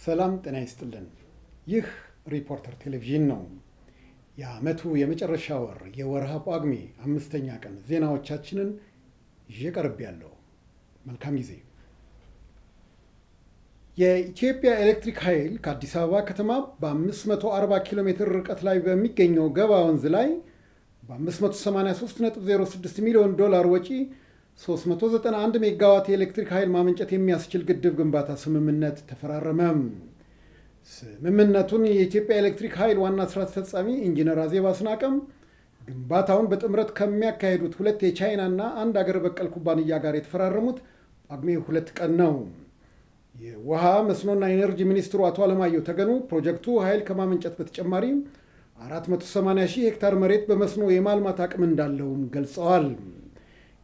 ሰላም ጤና ይስጥልን። ይህ ሪፖርተር ቴሌቪዥን ነው። የዓመቱ የመጨረሻ ወር የወርሃ ጳጉሜ 5ኛ ቀን ዜናዎቻችንን ይዤ ቀርቤያለሁ። መልካም ጊዜ። የኢትዮጵያ ኤሌክትሪክ ኃይል ከአዲስ አበባ ከተማ በ540 ኪሎ ሜትር ርቀት ላይ በሚገኘው ገባ ወንዝ ላይ በ583.06 ሚሊዮን ዶላር ወጪ 391 ሜጋዋት የኤሌክትሪክ ኃይል ማመንጨት የሚያስችል ግድብ ግንባታ ስምምነት ተፈራረመ። ስምምነቱን የኢትዮጵያ ኤሌክትሪክ ኃይል ዋና ስራ አስፈጻሚ ኢንጂነር አዜብ አስናቀም ግንባታውን በጥምረት ከሚያካሂዱት ሁለት የቻይናና አንድ አገር በቀል ኩባንያ ጋር የተፈራረሙት ጳጉሜ 2 ቀን ነው። የውሃ መስኖና ኢነርጂ ሚኒስትሩ አቶ አለማየሁ ተገኑ ፕሮጀክቱ ኃይል ከማመንጨት በተጨማሪ 480 ሺህ ሄክታር መሬት በመስኖ የማልማት አቅም እንዳለውም ገልጸዋል።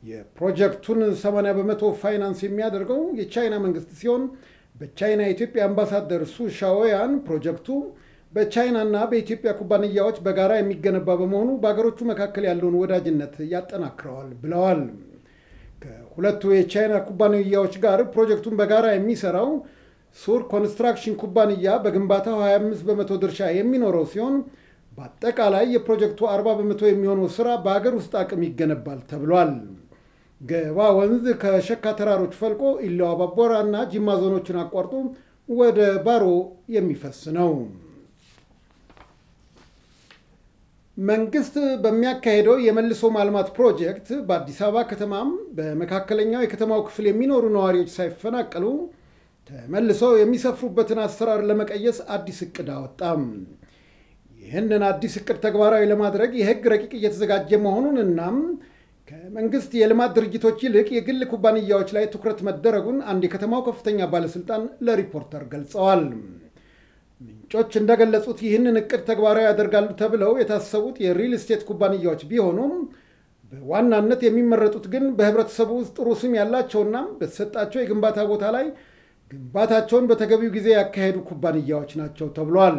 የፕሮጀክቱን 80 በመቶ ፋይናንስ የሚያደርገው የቻይና መንግስት ሲሆን በቻይና የኢትዮጵያ አምባሳደር ሱ ሻኦያን ፕሮጀክቱ በቻይናና በኢትዮጵያ ኩባንያዎች በጋራ የሚገነባ በመሆኑ በሀገሮቹ መካከል ያለውን ወዳጅነት ያጠናክረዋል ብለዋል። ከሁለቱ የቻይና ኩባንያዎች ጋር ፕሮጀክቱን በጋራ የሚሰራው ሱር ኮንስትራክሽን ኩባንያ በግንባታው 25 በመቶ ድርሻ የሚኖረው ሲሆን በአጠቃላይ የፕሮጀክቱ 40 በመቶ የሚሆነው ስራ በሀገር ውስጥ አቅም ይገነባል ተብሏል። ገባ ወንዝ ከሸካ ተራሮች ፈልቆ ኢሎ አባቦራ እና ጂማ ዞኖችን አቋርጦ ወደ ባሮ የሚፈስ ነው። መንግስት በሚያካሄደው የመልሶ ማልማት ፕሮጀክት በአዲስ አበባ ከተማም በመካከለኛው የከተማው ክፍል የሚኖሩ ነዋሪዎች ሳይፈናቀሉ ተመልሰው የሚሰፍሩበትን አሰራር ለመቀየስ አዲስ እቅድ አወጣም። ይህንን አዲስ እቅድ ተግባራዊ ለማድረግ የህግ ረቂቅ እየተዘጋጀ መሆኑን እናም ከመንግስት የልማት ድርጅቶች ይልቅ የግል ኩባንያዎች ላይ ትኩረት መደረጉን አንድ የከተማው ከፍተኛ ባለስልጣን ለሪፖርተር ገልጸዋል። ምንጮች እንደገለጹት ይህንን እቅድ ተግባራዊ ያደርጋሉ ተብለው የታሰቡት የሪል ስቴት ኩባንያዎች ቢሆኑም በዋናነት የሚመረጡት ግን በህብረተሰቡ ውስጥ ጥሩ ስም ያላቸውና በተሰጣቸው የግንባታ ቦታ ላይ ግንባታቸውን በተገቢው ጊዜ ያካሄዱ ኩባንያዎች ናቸው ተብሏል።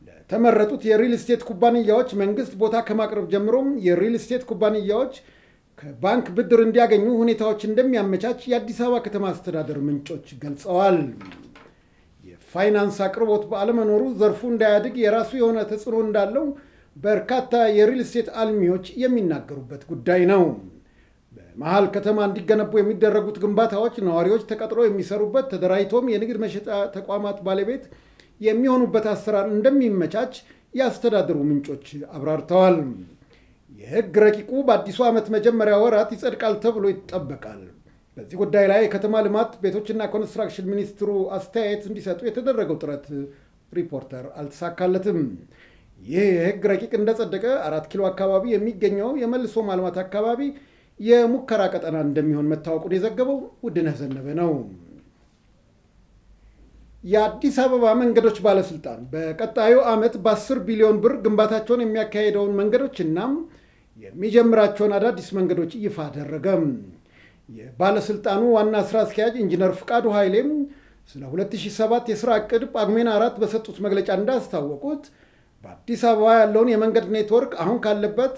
ለተመረጡት የሪል ስቴት ኩባንያዎች መንግስት ቦታ ከማቅረብ ጀምሮም የሪል ስቴት ኩባንያዎች ከባንክ ብድር እንዲያገኙ ሁኔታዎች እንደሚያመቻች የአዲስ አበባ ከተማ አስተዳደር ምንጮች ገልጸዋል። የፋይናንስ አቅርቦት ባለመኖሩ ዘርፉ እንዳያድግ የራሱ የሆነ ተጽዕኖ እንዳለው በርካታ የሪል ስቴት አልሚዎች የሚናገሩበት ጉዳይ ነው። በመሃል ከተማ እንዲገነቡ የሚደረጉት ግንባታዎች ነዋሪዎች ተቀጥሮ የሚሰሩበት ተደራጅቶም የንግድ መሸጫ ተቋማት ባለቤት የሚሆኑበት አሰራር እንደሚመቻች የአስተዳደሩ ምንጮች አብራርተዋል። የህግ ረቂቁ በአዲሱ ዓመት መጀመሪያ ወራት ይጸድቃል ተብሎ ይጠበቃል። በዚህ ጉዳይ ላይ የከተማ ልማት ቤቶችና ኮንስትራክሽን ሚኒስትሩ አስተያየት እንዲሰጡ የተደረገው ጥረት ሪፖርተር አልተሳካለትም። ይህ የህግ ረቂቅ እንደጸደቀ 4 ኪሎ አካባቢ የሚገኘው የመልሶ ማልማት አካባቢ የሙከራ ቀጠና እንደሚሆን መታወቁን የዘገበው ውድነህ ዘነበ ነው። የአዲስ አበባ መንገዶች ባለስልጣን በቀጣዩ ዓመት በ10 ቢሊዮን ብር ግንባታቸውን የሚያካሄደውን መንገዶችና የሚጀምራቸውን አዳዲስ መንገዶች ይፋ አደረገ። የባለስልጣኑ ዋና ስራ አስኪያጅ ኢንጂነር ፍቃዱ ኃይሌም ስለ 2007 የስራ ዕቅድ ጳጉሜን 4 በሰጡት መግለጫ እንዳስታወቁት በአዲስ አበባ ያለውን የመንገድ ኔትወርክ አሁን ካለበት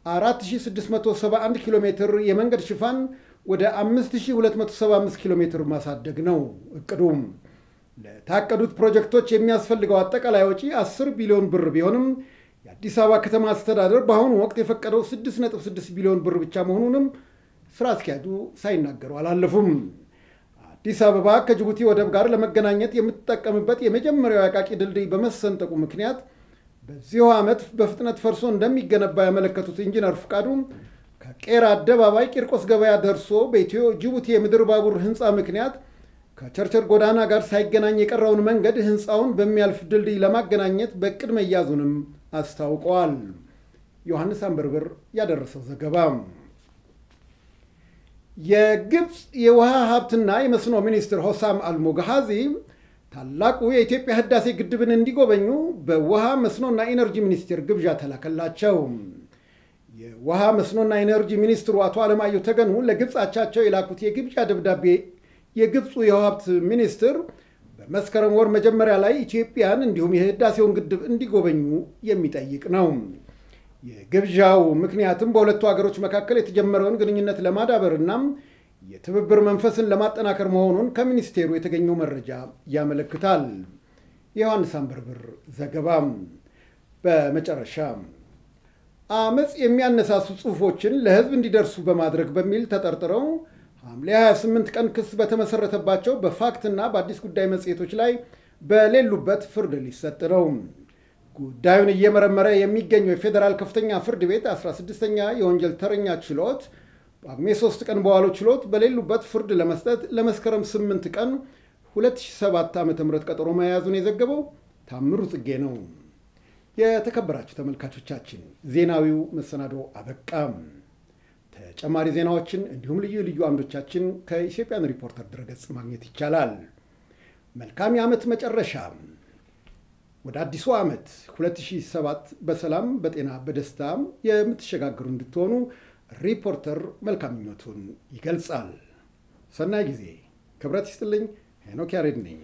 4671 ኪሎ ሜትር የመንገድ ሽፋን ወደ 5275 ኪሎ ሜትር ማሳደግ ነው እቅዱም። ለታቀዱት ፕሮጀክቶች የሚያስፈልገው አጠቃላይ ወጪ 10 ቢሊዮን ብር ቢሆንም የአዲስ አበባ ከተማ አስተዳደር በአሁኑ ወቅት የፈቀደው 6.6 ቢሊዮን ብር ብቻ መሆኑንም ስራ አስኪያጁ ሳይናገሩ አላለፉም። አዲስ አበባ ከጅቡቲ ወደብ ጋር ለመገናኘት የምትጠቀምበት የመጀመሪያው አቃቂ ድልድይ በመሰንጠቁ ምክንያት በዚሁ ዓመት በፍጥነት ፈርሶ እንደሚገነባ ያመለከቱት ኢንጂነር ፍቃዱ ከቄራ አደባባይ ቂርቆስ ገበያ ደርሶ በኢትዮ ጅቡቲ የምድር ባቡር ህንፃ ምክንያት ከቸርቸር ጎዳና ጋር ሳይገናኝ የቀረውን መንገድ ህንፃውን በሚያልፍ ድልድይ ለማገናኘት በእቅድ መያዙንም አስታውቀዋል። ዮሐንስ አንበርብር ያደረሰው ዘገባ። የግብፅ የውሃ ሀብትና የመስኖ ሚኒስትር ሆሳም አልሞጋሃዚ ታላቁ የኢትዮጵያ ህዳሴ ግድብን እንዲጎበኙ በውሃ መስኖና ኢነርጂ ሚኒስቴር ግብዣ ተላከላቸው። የውሃ መስኖና ኢነርጂ ሚኒስትሩ አቶ አለማየሁ ተገኑ ለግብፅ አቻቸው የላኩት የግብዣ ደብዳቤ የግብፁ የውሃ ሀብት ሚኒስትር በመስከረም ወር መጀመሪያ ላይ ኢትዮጵያን እንዲሁም የህዳሴውን ግድብ እንዲጎበኙ የሚጠይቅ ነው። የግብዣው ምክንያትም በሁለቱ ሀገሮች መካከል የተጀመረውን ግንኙነት ለማዳበርና የትብብር መንፈስን ለማጠናከር መሆኑን ከሚኒስቴሩ የተገኘው መረጃ ያመለክታል። የዮሐንስ አንበርብር ዘገባ። በመጨረሻ አመጽ የሚያነሳሱ ጽሑፎችን ለሕዝብ እንዲደርሱ በማድረግ በሚል ተጠርጥረው ሐምሌ 28 ቀን ክስ በተመሰረተባቸው በፋክትና በአዲስ ጉዳይ መጽሔቶች ላይ በሌሉበት ፍርድ ሊሰጥ ነው። ጉዳዩን እየመረመረ የሚገኘው የፌዴራል ከፍተኛ ፍርድ ቤት 16ኛ የወንጀል ተረኛ ችሎት ጳጉሜ 3 ቀን በዋለው ችሎት በሌሉበት ፍርድ ለመስጠት ለመስከረም 8 ቀን 2007 ዓ.ም ቀጠሮ መያዙን የዘገበው ታምሩ ጽጌ ነው። የተከበራችሁ ተመልካቾቻችን ዜናዊው መሰናዶ አበቃ። ተጨማሪ ዜናዎችን እንዲሁም ልዩ ልዩ አምዶቻችን ከኢትዮጵያን ሪፖርተር ድረገጽ ማግኘት ይቻላል። መልካም የዓመት መጨረሻ። ወደ አዲሱ ዓመት 2007 በሰላም በጤና በደስታ የምትሸጋገሩ እንድትሆኑ ሪፖርተር መልካም ምኞቱን ይገልጻል። ሰናይ ጊዜ። ክብረት ይስጥልኝ። ሄኖክ ያሬድ ነኝ።